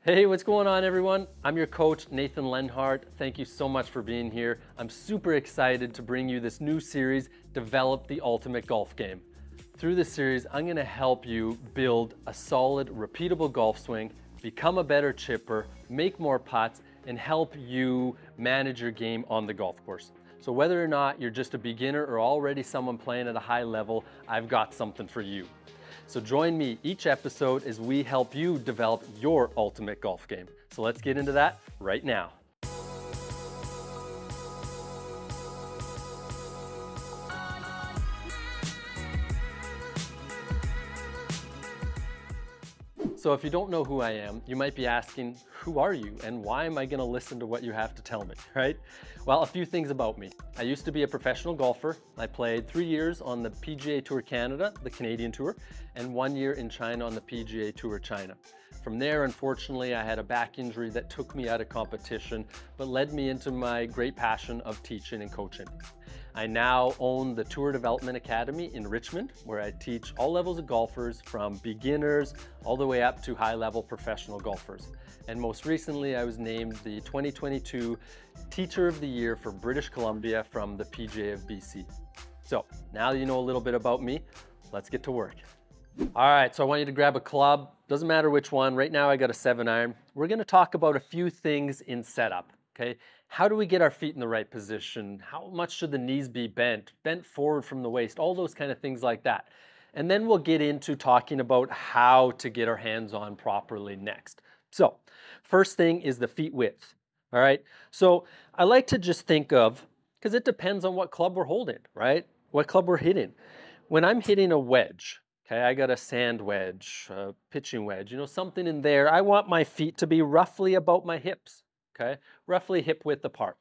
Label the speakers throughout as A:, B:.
A: Hey, what's going on everyone? I'm your coach, Nathan Lenhart. Thank you so much for being here. I'm super excited to bring you this new series, Develop the Ultimate Golf Game. Through this series, I'm gonna help you build a solid, repeatable golf swing, become a better chipper, make more putts, and help you manage your game on the golf course. So whether or not you're just a beginner or already someone playing at a high level, I've got something for you. So join me each episode as we help you develop your ultimate golf game. So let's get into that right now. So if you don't know who I am, you might be asking, who are you and why am I gonna listen to what you have to tell me, right? Well, a few things about me. I used to be a professional golfer. I played 3 years on the PGA Tour Canada, the Canadian Tour, and 1 year in China on the PGA Tour China. From there, unfortunately, I had a back injury that took me out of competition, but led me into my great passion of teaching and coaching. I now own the Tour Development Academy in Richmond, where I teach all levels of golfers from beginners all the way up to high-level professional golfers. And most recently, I was named the 2022 Teacher of the Year for British Columbia from the PGA of BC. So now that you know a little bit about me, let's get to work. All right, so I want you to grab a club. Doesn't matter which one. Right now I got a 7-iron. We're gonna talk about a few things in setup, okay? How do we get our feet in the right position? How much should the knees be bent forward from the waist, all those kind of things like that. And then we'll get into talking about how to get our hands on properly next. So first thing is the feet width, all right? So I like to just think of, because it depends on what club we're holding, right? What club we're hitting. When I'm hitting a wedge, okay, I got a sand wedge, a pitching wedge, something in there, I want my feet to be roughly about my hips. Okay, roughly hip width apart.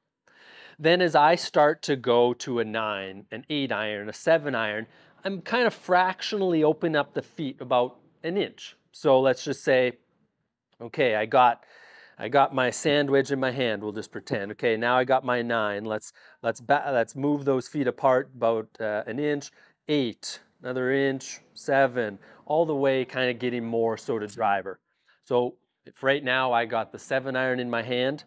A: Then as I start to go to a 9, an 8-iron, a 7-iron, I'm kind of fractionally opening up the feet about an inch. So let's just say, okay, I got my sand wedge in my hand, we'll just pretend. Okay, now I got my 9, let's move those feet apart about an inch, 8, another inch, 7, all the way kind of getting more sort of driver. So if right now I got the 7-iron in my hand,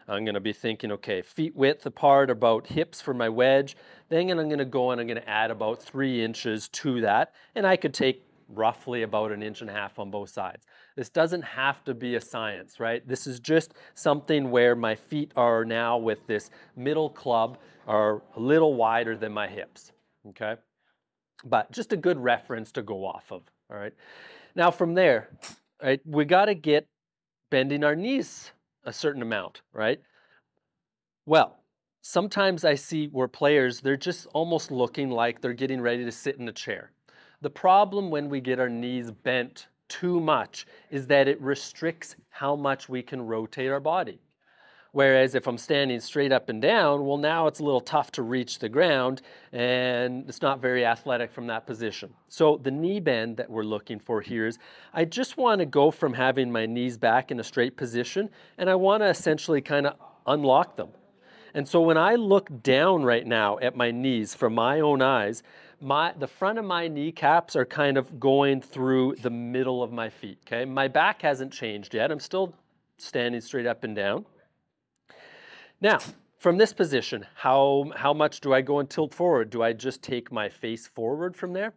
A: I'm gonna be thinking, okay, feet width apart about hips for my wedge. Then I'm gonna go and I'm gonna add about 3 inches to that. And I could take roughly about 1.5 inches on both sides. This doesn't have to be a science, right? This is just something where my feet are now with this middle club are a little wider than my hips, okay? But just a good reference to go off of, all right? Now from there, right, we gotta get bending our knees a certain amount, right? Well, sometimes I see where players, they're just almost looking like they're getting ready to sit in a chair. The problem when we get our knees bent too much is that it restricts how much we can rotate our body. Whereas if I'm standing straight up and down, well, now it's a little tough to reach the ground and it's not very athletic from that position. So the knee bend that we're looking for here is, I just want to go from having my knees back in a straight position and I want to essentially kind of unlock them. And so when I look down right now at my knees from my own eyes, the front of my kneecaps are kind of going through the middle of my feet, okay? My back hasn't changed yet. I'm still standing straight up and down. Now, from this position, how much do I go and tilt forward? Do I just take my face forward from there?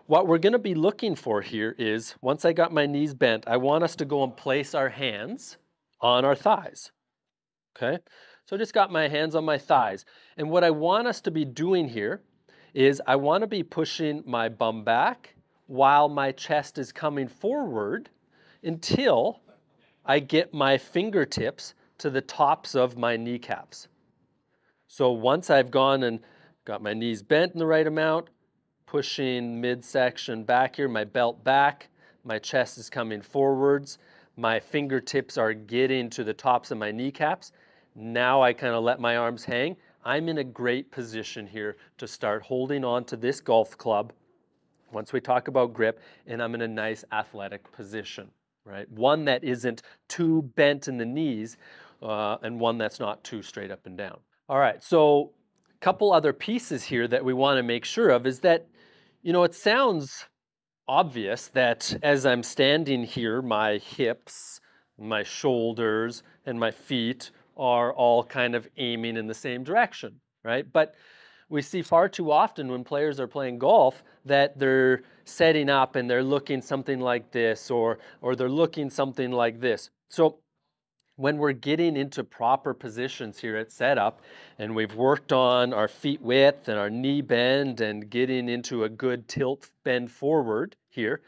A: What we're gonna be looking for here is, once I got my knees bent, I want us to go and place our hands on our thighs, okay? So I just got my hands on my thighs. And what I want us to be doing here is I wanna be pushing my bum back while my chest is coming forward until I get my fingertips to the tops of my kneecaps. So once I've gone and got my knees bent in the right amount, pushing midsection back here, my belt back, my chest is coming forwards, my fingertips are getting to the tops of my kneecaps. Now I kind of let my arms hang. I'm in a great position here to start holding on to this golf club once we talk about grip, and I'm in a nice athletic position, right? One that isn't too bent in the knees, and one that's not too straight up and down. All right, so a couple other pieces here that we want to make sure of is that, it sounds obvious that as I'm standing here, my hips, my shoulders, and my feet are all kind of aiming in the same direction, right? But we see far too often when players are playing golf that they're setting up and they're looking something like this, or they're looking something like this. So when we're getting into proper positions here at setup and we've worked on our feet width and our knee bend and getting into a good tilt bend forward here,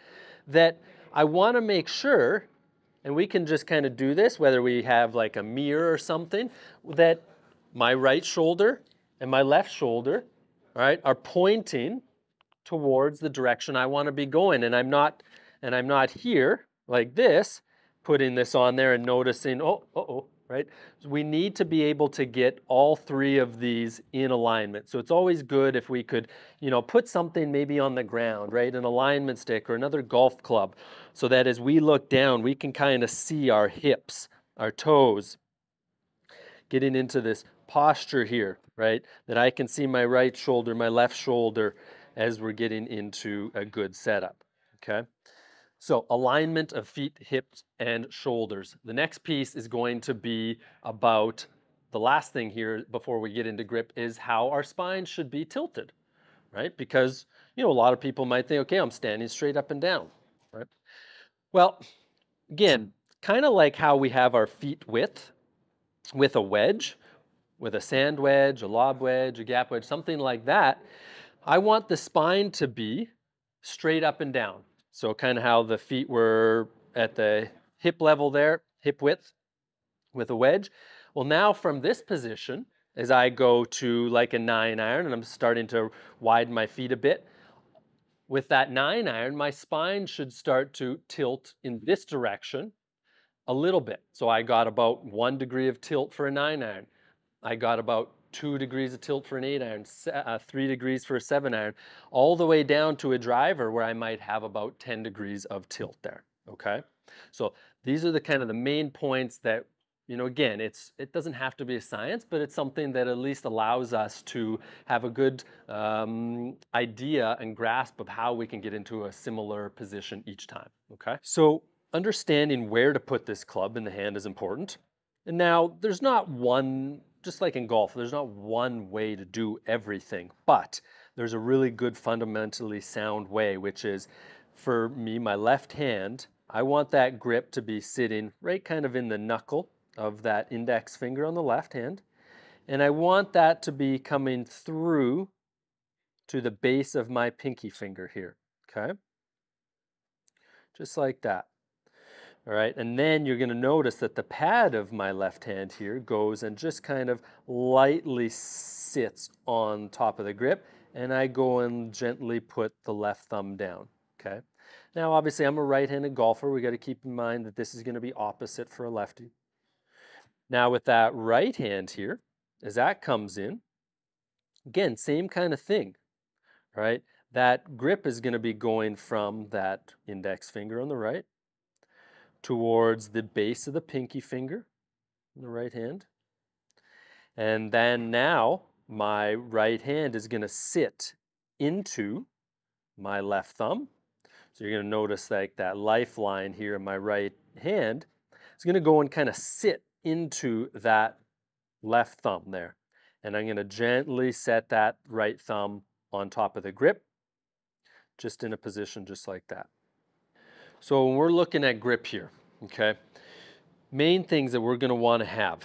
A: that I want to make sure, and we can just kind of do this whether we have like a mirror or something, that my right shoulder and my left shoulder, all right, are pointing towards the direction I want to be going. And I'm not here like this, putting this on there and noticing, right? So we need to be able to get all three of these in alignment. So it's always good if we could, put something maybe on the ground, right? An alignment stick or another golf club, so that as we look down, we can kind of see our hips, our toes, getting into this posture here, right? That I can see my right shoulder, my left shoulder as we're getting into a good setup, okay? So alignment of feet, hips, and shoulders. The next piece is going to be about, the last thing here before we get into grip, is how our spine should be tilted, right? Because, a lot of people might think, okay, I'm standing straight up and down, right? Well, again, kind of like how we have our feet width with a wedge, with a sand wedge, a lob wedge, a gap wedge, something like that, I want the spine to be straight up and down. So kind of how the feet were at the hip level there, hip width with a wedge. Well, now from this position, as I go to like a 9-iron and I'm starting to widen my feet a bit, with that 9-iron, my spine should start to tilt in this direction a little bit. So I got about 1 degree of tilt for a 9-iron. I got about 2 degrees of tilt for an 8-iron, 3 degrees for a 7-iron, all the way down to a driver where I might have about 10 degrees of tilt there, okay? So these are the kind of the main points that, again, it doesn't have to be a science, but it's something that at least allows us to have a good idea and grasp of how we can get into a similar position each time, okay? So understanding where to put this club in the hand is important. And now there's not one, just like in golf, there's not one way to do everything, but there's a really good fundamentally sound way, which is, for me, my left hand, I want that grip to be sitting right kind of in the knuckle of that index finger on the left hand. And I want that to be coming through to the base of my pinky finger here, okay? Just like that. All right, and then you're going to notice that the pad of my left hand here goes and just kind of lightly sits on top of the grip, and I go and gently put the left thumb down, okay? Now, obviously, I'm a right-handed golfer. We got to keep in mind that this is going to be opposite for a lefty. Now, with that right hand here, as that comes in, again, same kind of thing, right? That grip is going to be going from that index finger on the right towards the base of the pinky finger in the right hand. And then now my right hand is going to sit into my left thumb. So you're going to notice like that lifeline here in my right hand is going to go and kind of sit into that left thumb there. And I'm going to gently set that right thumb on top of the grip, just in a position just like that. So when we're looking at grip here, okay, main things that we're going to want to have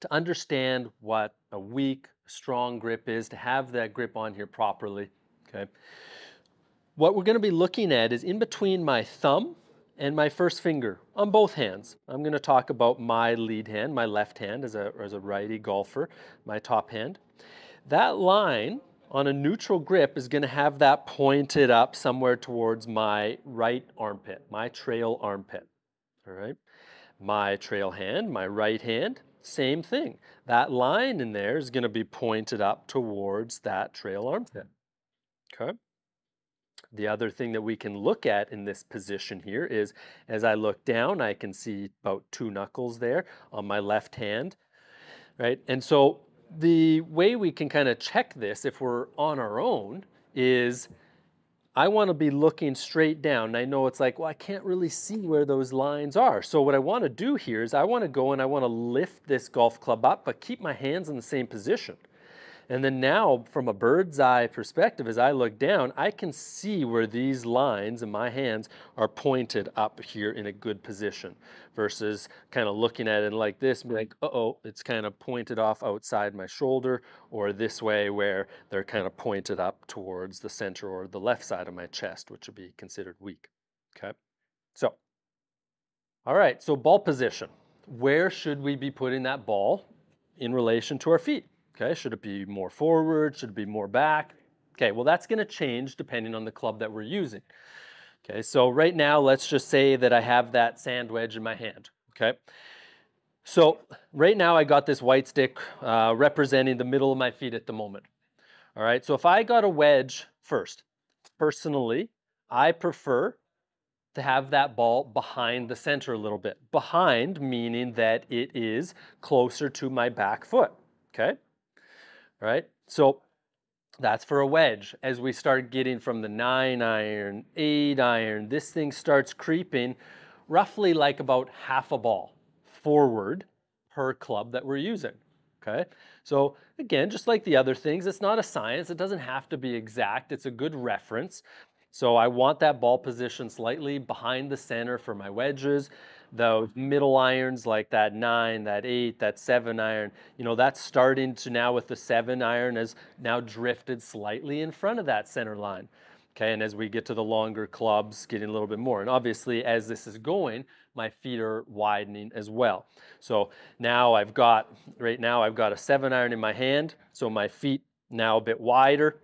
A: to understand what a weak, strong grip is, to have that grip on here properly, okay, what we're going to be looking at is in between my thumb and my first finger on both hands. I'm going to talk about my lead hand, my left hand as a righty golfer, my top hand. That line on a neutral grip is going to have that pointed up somewhere towards my right armpit, my trail armpit, all right? My trail hand, my right hand, same thing. That line in there is going to be pointed up towards that trail armpit, okay? The other thing that we can look at in this position here is, as I look down, I can see about 2 knuckles there on my left hand, right? And so the way we can kind of check this if we're on our own is I want to be looking straight down. And I know it's like, well, I can't really see where those lines are. So what I want to do here is I want to go and I want to lift this golf club up, but keep my hands in the same position. And then now, from a bird's eye perspective, as I look down, I can see where these lines in my hands are pointed up here in a good position versus kind of looking at it like this, and be like, uh-oh, it's kind of pointed off outside my shoulder, or this way where they're kind of pointed up towards the center or the left side of my chest, which would be considered weak. Okay, so, all right, so ball position. Where should we be putting that ball in relation to our feet? Okay, should it be more forward? Should it be more back? Okay, well that's going to change depending on the club that we're using. Okay, so right now let's just say that I have that sand wedge in my hand. Okay, so right now I got this white stick representing the middle of my feet at the moment. All right, so if I got a wedge first, personally, I prefer to have that ball behind the center a little bit. Behind meaning that it is closer to my back foot. Okay. Right? So that's for a wedge. As we start getting from the 9 iron, 8 iron, this thing starts creeping roughly like about half a ball forward per club that we're using. Okay? So again, just like the other things, it's not a science. It doesn't have to be exact. It's a good reference. So I want that ball position slightly behind the center for my wedges. Those middle irons like that 9, that 8, that 7 iron, you know, that's starting to now with the 7 iron has now drifted slightly in front of that center line. Okay, and as we get to the longer clubs, getting a little bit more. And obviously, as this is going, my feet are widening as well. So now right now I've got a 7 iron in my hand, so my feet now a bit wider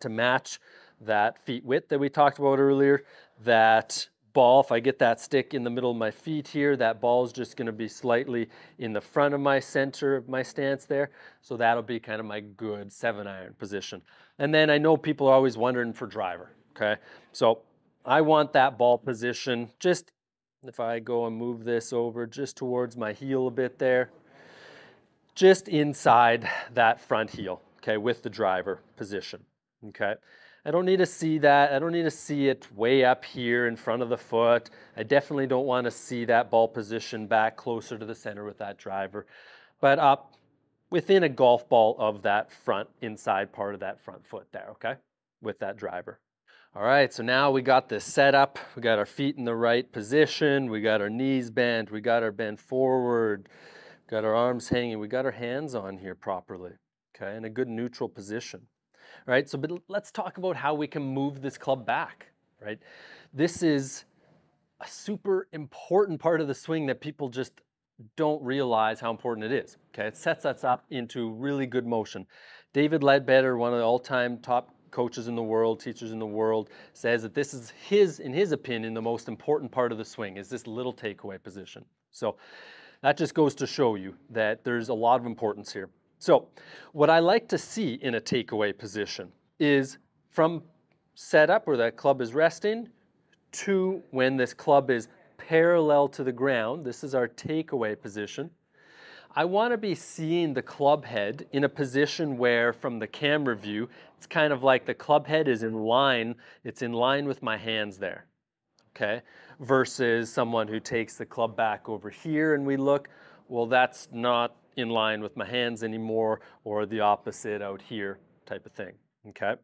A: to match that feet width that we talked about earlier. That ball, if I get that stick in the middle of my feet here, that ball is just going to be slightly in the front of my center of my stance there. So that'll be kind of my good 7 iron position. And then I know people are always wondering for driver. Okay, so I want that ball position just, if I go and move this over just towards my heel a bit there, just inside that front heel, okay, with the driver position. Okay, I don't need to see that. I don't need to see it way up here in front of the foot. I definitely don't want to see that ball position back closer to the center with that driver, but up within a golf ball of that front inside part of that front foot there, okay, with that driver. All right, so now we got this set up. We got our feet in the right position. We got our knees bent. We got our bent forward. Got our arms hanging. We got our hands on here properly, okay, in a good neutral position. Right, so but let's talk about how we can move this club back, right? This is a super important part of the swing that people just don't realize how important it is, okay? It sets us up into really good motion. David Ledbetter, one of the all-time top coaches in the world, teachers in the world, says that this is in his opinion, the most important part of the swing is this little takeaway position. So that just goes to show you that there's a lot of importance here. So what I like to see in a takeaway position is from setup where that club is resting to when this club is parallel to the ground. This is our takeaway position. I want to be seeing the club head in a position where from the camera view, it's kind of like the club head is in line. It's in line with my hands there, okay? Versus someone who takes the club back over here and we look, well, that's not in line with my hands anymore, or the opposite out here type of thing, okay?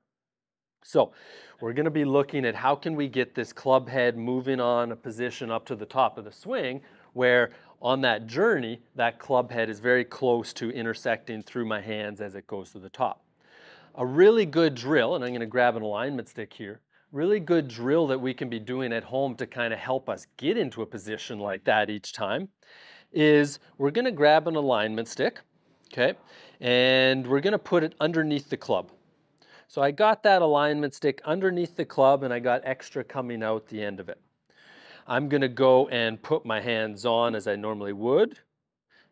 A: So we're going to be looking at how can we get this club head moving on a position up to the top of the swing where on that journey, that club head is very close to intersecting through my hands as it goes to the top. A really good drill, and I'm going to grab an alignment stick here, really good drill that we can be doing at home to kind of help us get into a position like that each time is we're going to grab an alignment stick, okay, and we're going to put it underneath the club. So I got that alignment stick underneath the club and I got extra coming out the end of it. I'm going to go and put my hands on as I normally would.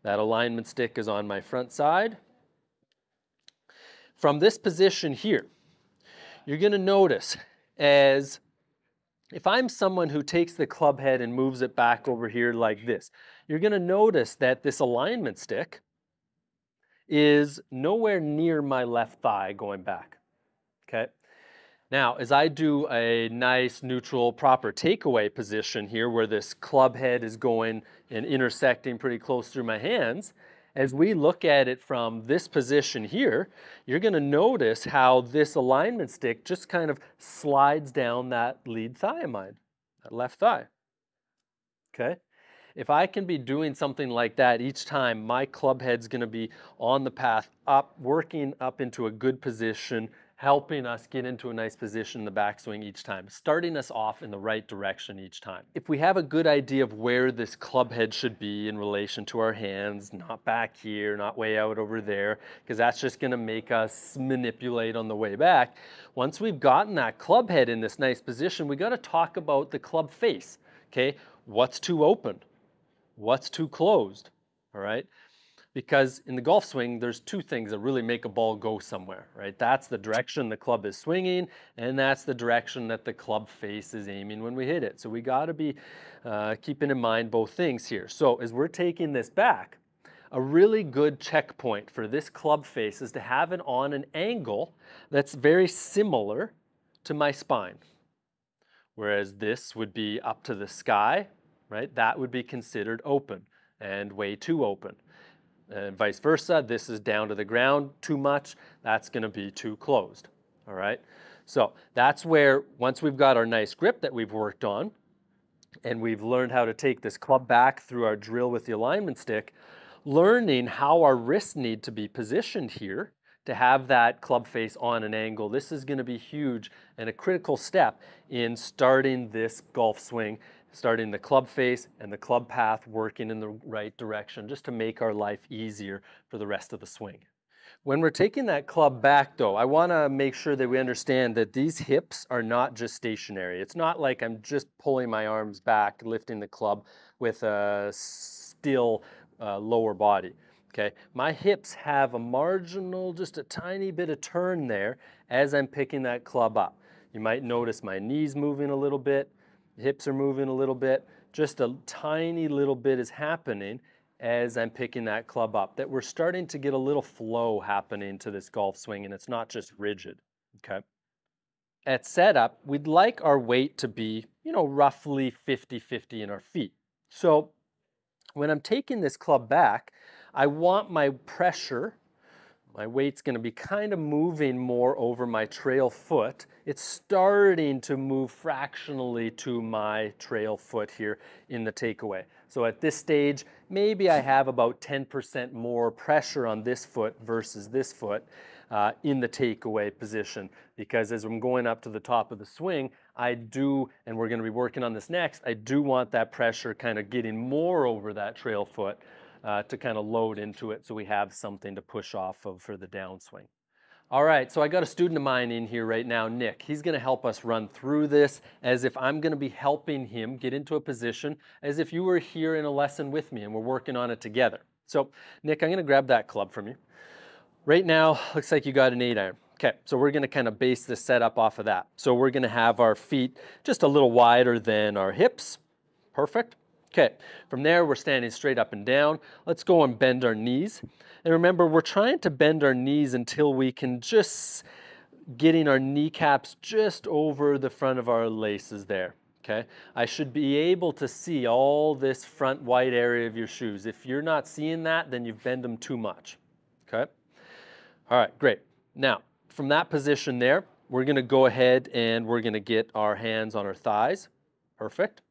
A: That alignment stick is on my front side. From this position here, you're going to notice as if I'm someone who takes the club head and moves it back over here like this, you're going to notice that this alignment stick is nowhere near my left thigh going back, okay? Now, as I do a nice neutral proper takeaway position here where this club head is going and intersecting pretty close through my hands, as we look at it from this position here, you're going to notice how this alignment stick just kind of slides down that lead thigh of mine, that left thigh. Okay? If I can be doing something like that each time, my club head's going to be on the path up, working up into a good position, helping us get into a nice position in the backswing each time, starting us off in the right direction each time. If we have a good idea of where this club head should be in relation to our hands, not back here, not way out over there, because that's just going to make us manipulate on the way back. Once we've gotten that club head in this nice position, we got to talk about the club face. Okay, what's too open? What's too closed? All right, because in the golf swing, there's two things that really make a ball go somewhere, right? That's the direction the club is swinging, and that's the direction that the club face is aiming when we hit it. So we got to be keeping in mind both things here. So as we're taking this back, a really good checkpoint for this club face is to have it on an angle that's very similar to my spine. Whereas this would be up to the sky, right? That would be considered open and way too open. And vice versa, this is down to the ground too much, that's going to be too closed. All right? So that's where, once we've got our nice grip that we've worked on, and we've learned how to take this club back through our drill with the alignment stick, learning how our wrists need to be positioned here to have that club face on an angle. This is going to be huge and a critical step in starting this golf swing, starting the club face and the club path working in the right direction, just to make our life easier for the rest of the swing. When we're taking that club back though, I want to make sure that we understand that these hips are not just stationary. It's not like I'm just pulling my arms back, lifting the club with a still lower body. Okay, my hips have a marginal, just a tiny bit of turn there as I'm picking that club up. You might notice my knees moving a little bit, hips are moving a little bit, just a tiny little bit is happening as I'm picking that club up, that we're starting to get a little flow happening to this golf swing and it's not just rigid, okay? At setup, we'd like our weight to be, roughly 50-50 in our feet. So when I'm taking this club back, I want my pressure, my weight's going to be kind of moving more over my trail foot. It's starting to move fractionally to my trail foot here in the takeaway. So at this stage, maybe I have about 10% more pressure on this foot versus this foot in the takeaway position, because as I'm going up to the top of the swing, I do, and we're going to be working on this next, I do want that pressure kind of getting more over that trail foot to kind of load into it so we have something to push off of for the downswing. All right, so I got a student of mine in here right now, Nick. He's going to help us run through this as if I'm going to be helping him get into a position as if you were here in a lesson with me and we're working on it together. So Nick, I'm going to grab that club from you. Right now, looks like you got an 8-iron. Okay, so we're going to kind of base this setup off of that. So we're going to have our feet just a little wider than our hips. Perfect. Okay, from there we're standing straight up and down. Let's go and bend our knees. And remember, we're trying to bend our knees until we can just getting our kneecaps just over the front of our laces there. Okay, I should be able to see all this front white area of your shoes. If you're not seeing that, then you've bent them too much. Okay. All right, great. Now, from that position there, we're going to go ahead and we're going to get our hands on our thighs. Perfect.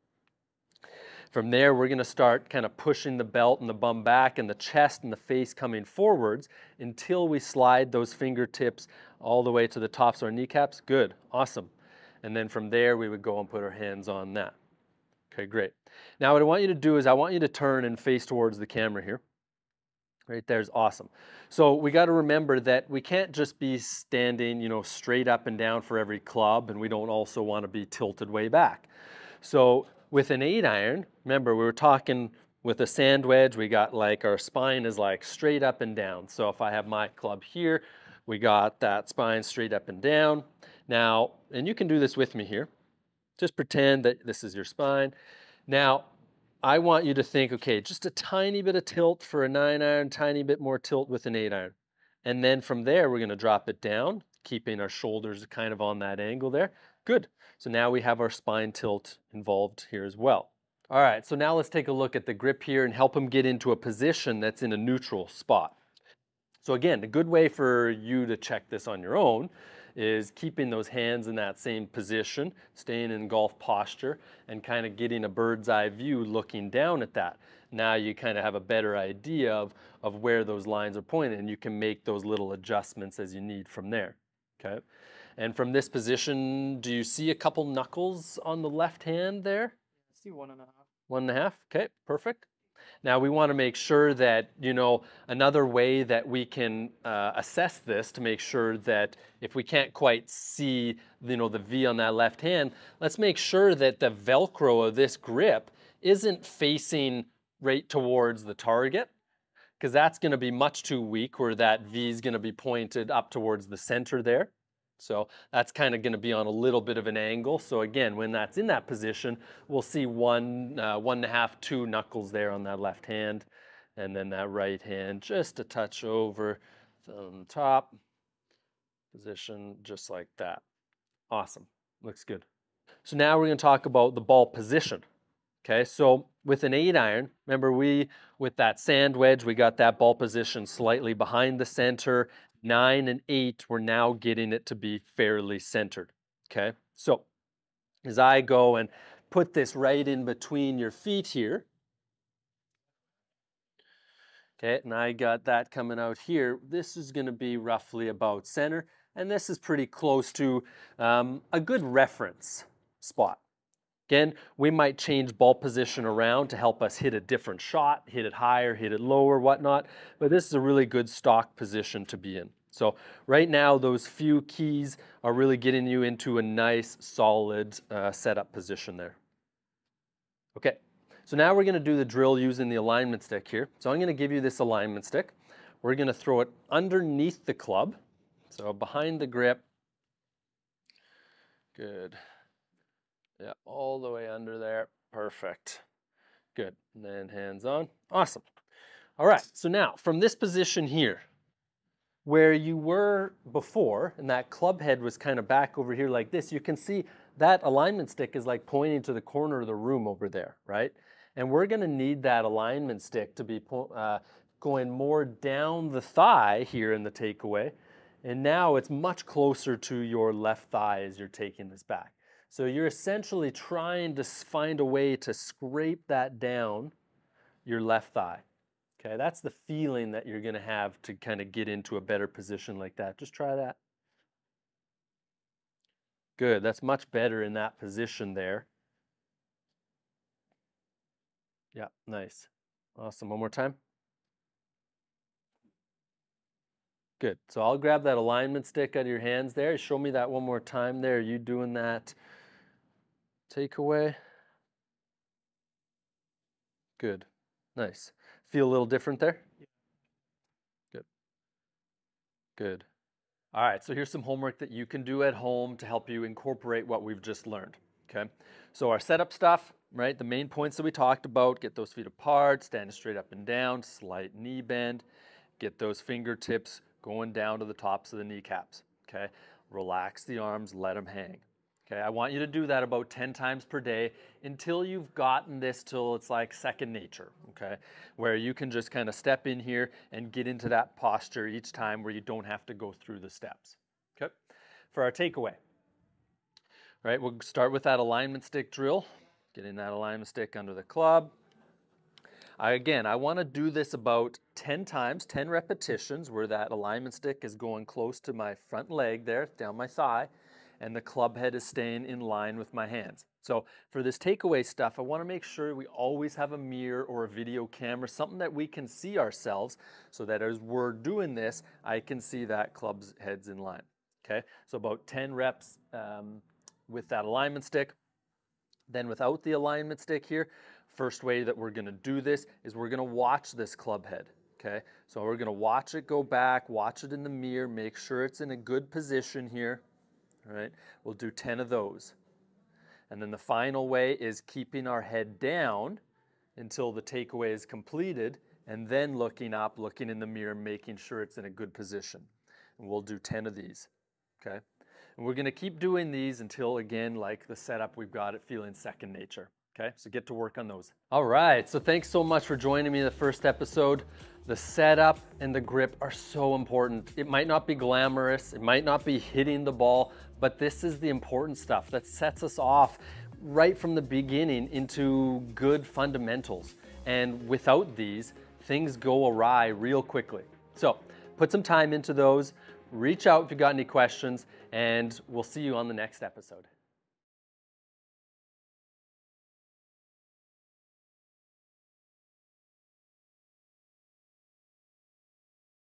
A: From there, we're going to start kind of pushing the belt and the bum back and the chest and the face coming forwards until we slide those fingertips all the way to the tops of our kneecaps. Good. Awesome. And then from there, we would go and put our hands on that. Okay, great. Now, what I want you to do is I want you to turn and face towards the camera here. Right there's awesome. So we got to remember that we can't just be standing, straight up and down for every club, and we don't also want to be tilted way back. So with an 8-iron, remember we were talking with a sand wedge, we got like our spine is like straight up and down. So if I have my club here, we got that spine straight up and down. Now, and you can do this with me here. Just pretend that this is your spine. Now, I want you to think, okay, just a tiny bit of tilt for a 9-iron, tiny bit more tilt with an 8-iron. And then from there, we're going to drop it down, keeping our shoulders kind of on that angle there. Good. So now we have our spine tilt involved here as well. All right, so now let's take a look at the grip here and help him get into a position that's in a neutral spot. So again, a good way for you to check this on your own is keeping those hands in that same position, staying in golf posture, and kind of getting a bird's eye view looking down at that. Now you kind of have a better idea of where those lines are pointed, and you can make those little adjustments as you need from there, okay? And from this position, do you see a couple knuckles on the left hand there?
B: I see 1.5.
A: 1.5, okay, perfect. Now we want to make sure that, another way that we can assess this to make sure that if we can't quite see, the V on that left hand, let's make sure that the Velcro of this grip isn't facing right towards the target, because that's going to be much too weak where that V is going to be pointed up towards the center there. So that's kind of going to be on a little bit of an angle. So again, when that's in that position, we'll see 1.5, 2 knuckles there on that left hand. And then that right hand just a touch over the top. Position just like that. Awesome. Looks good. So now we're going to talk about the ball position. Okay, so with an 8-iron, remember with that sand wedge, we got that ball position slightly behind the center. 9 and 8, we're now getting it to be fairly centered. Okay, so as I go and put this right in between your feet here, okay, and I got that coming out here, this is going to be roughly about center, and this is pretty close to a good reference spot. Again, we might change ball position around to help us hit a different shot, hit it higher, hit it lower, whatnot, but this is a really good stock position to be in. So right now, those few keys are really getting you into a nice, solid setup position there. Okay, so now we're going to do the drill using the alignment stick here. So I'm going to give you this alignment stick. We're going to throw it underneath the club, so behind the grip. Good. Yeah, all the way under there. Perfect. Good. And then hands on. Awesome. All right, so now from this position here, where you were before, and that club head was kind of back over here like this, you can see that alignment stick is like pointing to the corner of the room over there, right? And we're going to need that alignment stick to be going more down the thigh here in the takeaway. And now it's much closer to your left thigh as you're taking this back. So you're essentially trying to find a way to scrape that down your left thigh. Okay, that's the feeling that you're going to have to kind of get into a better position like that. Just try that. Good, that's much better in that position there. Yeah, nice. Awesome, one more time. Good, so I'll grab that alignment stick out of your hands there. Show me that one more time there. Are you doing that takeaway? Good, nice. Feel a little different there? Good. Good. All right, so here's some homework that you can do at home to help you incorporate what we've just learned, okay? So our setup stuff, right? The main points that we talked about, get those feet apart, standing straight up and down, slight knee bend, get those fingertips going down to the tops of the kneecaps, okay? Relax the arms, let them hang. Okay, I want you to do that about 10 times per day until you've gotten this till it's like second nature, okay? Where you can just kind of step in here and get into that posture each time where you don't have to go through the steps, okay? For our takeaway, right, we'll start with that alignment stick drill, getting that alignment stick under the club. Again, I want to do this about 10 times, 10 repetitions where that alignment stick is going close to my front leg there, down my thigh, and the club head is staying in line with my hands. So for this takeaway stuff, I want to make sure we always have a mirror or a video camera, something that we can see ourselves so that as we're doing this, I can see that club's head's in line. Okay, so about 10 reps with that alignment stick. Then without the alignment stick here, first way that we're going to do this is we're going to watch this club head. Okay, so we're going to watch it go back, watch it in the mirror, make sure it's in a good position here. All right, we'll do 10 of those. And then the final way is keeping our head down until the takeaway is completed, and then looking up, looking in the mirror, making sure it's in a good position. And we'll do 10 of these. okay? And we're gonna keep doing these until, again, like the setup we've got it feeling second nature, okay? So get to work on those. All right, so thanks so much for joining me in the first episode. The setup and the grip are so important. It might not be glamorous, it might not be hitting the ball, but this is the important stuff that sets us off right from the beginning into good fundamentals. And without these, things go awry real quickly. So put some time into those, reach out if you've got any questions, and we'll see you on the next episode.